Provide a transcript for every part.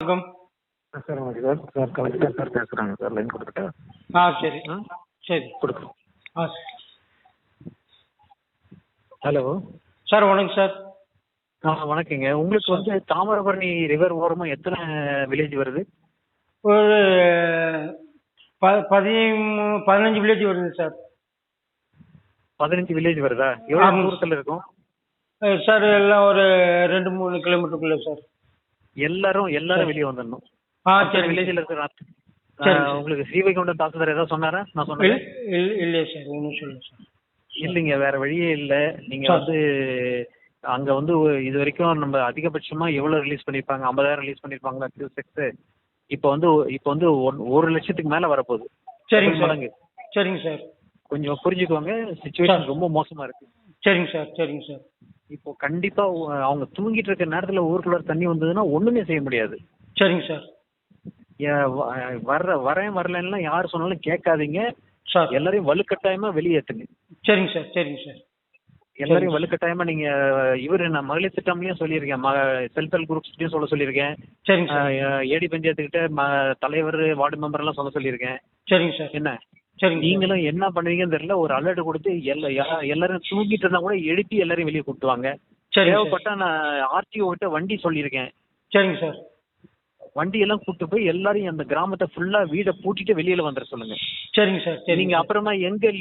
வணக்கம். சார் வணக்கம் sir. Sir collector sir பேசுகிறாங்க சார். லைன் கொடுத்துட்டா? சரி சரி கொடுக்குறோம். ஆ ஹலோ சார் வணக்கம் சார். வணக்கங்க. உங்களுக்கு வந்து தாமிரபரணி ரிவர் ஓரமாக எத்தனை வில்லேஜ் வருது? ஒரு 15 வில்லேஜ் வருது சார். 15 வில்லேஜ் வருதா? எவ்வளோ தூரத்தில் இருக்கும் சார்? எல்லாம் ஒரு 2-3 கிலோமீட்டருக்குள்ள சார். எல்லாரும் வெளியே வந்துடணும். சரி. வில்லேஜில் இருக்கிற சரி. உங்களுக்கு ஸ்ரீவைகுண்டம் தாசில்தார் ஏதாவது சொன்னாரா? நான் சொன்னேன் இல்லையே சார், ஒன்றும் சொல்லுங்க சார். இல்லைங்க, வேற வழியே இல்லை. நீங்கள் வந்து அங்கே வந்து இது வரைக்கும் நம்ம அதிகபட்சமாக எவ்வளோ ரிலீஸ் பண்ணியிருப்பாங்க? 50,000 ரிலீஸ் பண்ணியிருப்பாங்களா கியூசெக்ஸு? இப்போ வந்து 1 லட்சத்துக்கு மேலே வரப்போகுது. சரிங்க சார். மடங்கு. சரிங்க சார். கொஞ்சம் புரிஞ்சுக்கோங்க, சுச்சுவேஷன் ரொம்ப மோசமாக இருக்குது. சரிங்க சார். சரிங்க சார். இப்போ கண்டிப்பாக அவங்க தூங்கிட்டு இருக்க நேரத்தில் ஊருக்குள்ள தண்ணி வந்ததுன்னா ஒன்றுமே செய்ய முடியாது. சரிங்க சார். வரலன்னா யார் சொன்னாலும் கேட்காதீங்க சார். எல்லாரையும் வலுக்கட்டாயமாக வெளியேற்றுங்க. சரிங்க சார். சரிங்க சார். எல்லாரையும் வலுக்கட்டாயமா நீங்க நான் மகளிர் திட்டம்லயும் சொல்லியிருக்கேன், செல்ஃப் ஹெல்ப் குரூப்ஸ்லயும் சொல்லியிருக்கேன். சரிங்க சார். ஏடி பஞ்சாயத்துக்கிட்ட தலைவர் வார்டு மெம்பர் எல்லாம் சொல்லியிருக்கேன். சரிங்க சார். என்ன சரிங்க. நீங்களும் என்ன பண்ணுவீங்கன்னு தெரியல, ஒரு அலர்ட் கொடுத்து எல்லாரும் தூங்கிட்டு இருந்தா கூட எழுப்பி எல்லாரையும் வெளியே கூட்டுவாங்க. தேவைப்பட்டா நான் ஆர்டிஓ கிட்ட வண்டி சொல்லியிருக்கேன். சரிங்க சார். வண்டி எல்லாம் கூட்டு போய் எல்லாரையும் அந்த கிராமத்தை ஃபுல்லா வீடை பூட்டிட்டு வெளியில வந்துட சொல்லுங்க. சரிங்க சார். நீங்க அப்புறமா எங்க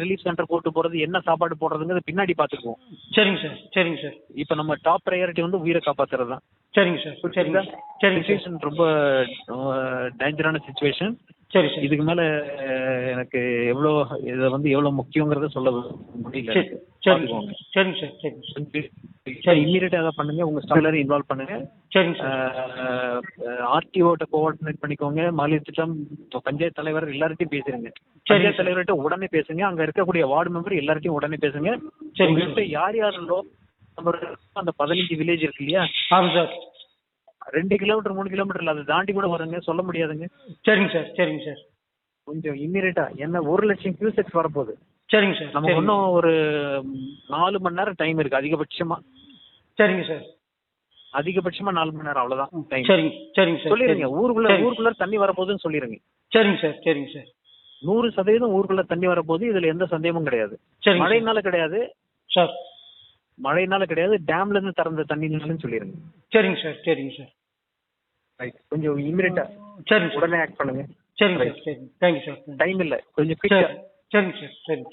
ரிலீஃப் சென்டர் போட்டு போறது, என்ன சாப்பாடு போடுறதுங்கிறது பின்னாடி பாத்துக்குவோம். சரிங்க சார். சரிங்க சார். இப்ப நம்ம டாப் ப்ரையாரிட்டி வந்து உயிரை காப்பாத்துறது தான். சரிங்க சார். சரிங்க. சரிங்க. சிச்சுவேஷன் ரொம்ப டேஞ்சரான சிச்சுவேஷன். சரி சார். இதுக்கு மேல எனக்கு எவ்வளவு முக்கியங்கிறத சொல்ல முடியல. சரிங்க சார். சரிங்க சார். இம்மீடியட்டா அதை பண்ணுங்க, உங்க ஸ்டாஃப் எல்லாரும் இன்வால்வ் பண்ணுங்க. சரிங்க சார். ஆர்டிஓட்ட கோஆர்டினேட் பண்ணிக்கோங்க. மகளிர் திட்டம் பஞ்சாயத்து தலைவர் எல்லார்ட்டையும் பேசுறீங்க. பஞ்சாயத்து தலைவர்கிட்ட உடனே பேசுங்க. அங்க இருக்கக்கூடிய வார்டு மெம்பர் எல்லார்ட்டையும் உடனே பேசுங்க. உங்கள்கிட்ட யார் யாருந்தோ அந்த 15 வில்லேஜ் இருக்கு இல்லையா? ஆமாம் சார். 2 கிலோமீட்டர் 3 கிலோமீட்டர்ல அதை தாண்டி கூட வருங்க, சொல்ல முடியாதுங்க. சரிங்க சார். சரிங்க சார். கொஞ்சம் இம்மீடியட்டா என்ன 1 லட்சம் கியூசெக்ஸ் வரப்போகுது. சரிங்க சார். நமக்கு இன்னும் ஒரு 4 மணி நேரம் டைம் இருக்கு அதிகபட்சமா. சரிங்க சார். அதிகபட்சமா 4 மணி நேரம், அவ்வளவுதான் டைம். சரிங்க. சரிங்க சார். சொல்லிருங்க, ஊருக்குள்ள தண்ணி வரப்போகுதுன்னு சொல்லிருங்க. சரிங்க சார். சரிங்க சார். 100% ஊருக்குள்ள தண்ணி வரப்போகுது, இதுல எந்த சந்தேகமும் கிடையாது. மழைனால கிடையாது சார். மழைனால கிடையாது, டேம்ல இருந்து திறந்த தண்ணினாலும் சொல்லிருங்க. சரிங்க சார். சரிங்க சார். ரைட், கொஞ்சம் இமிடியட்டா சரிங்க உடனே ஆக்ட் பண்ணுங்க. சரிங்க சார். சரி, தேங்க்யூ சார். டைம் இல்ல, கொஞ்சம் குயிக்கா. சரிங்க சார். சரிங்க.